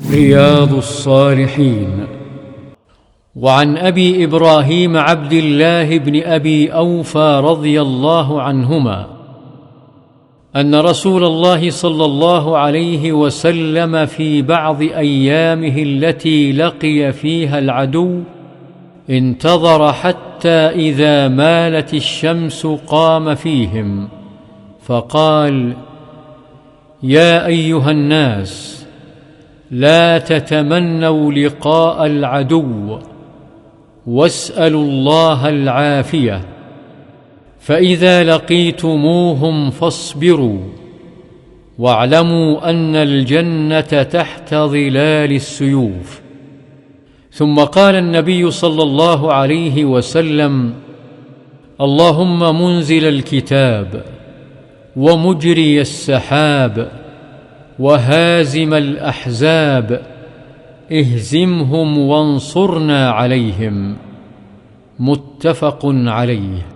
رياض الصالحين. وعن أبي إبراهيم عبد الله بن أبي أوفى رضي الله عنهما أن رسول الله صلى الله عليه وسلم في بعض أيامه التي لقي فيها العدو انتظر حتى إذا مالت الشمس قام فيهم فقال: يا أيها الناس، لا تتمنوا لقاء العدو واسألوا الله العافية، فإذا لقيتموهم فاصبروا، واعلموا أن الجنة تحت ظلال السيوف. ثم قال النبي صلى الله عليه وسلم: اللهم منزل الكتاب ومجري السحاب وهازم الأحزاب، اهزمهم وانصرنا عليهم. متفق عليه.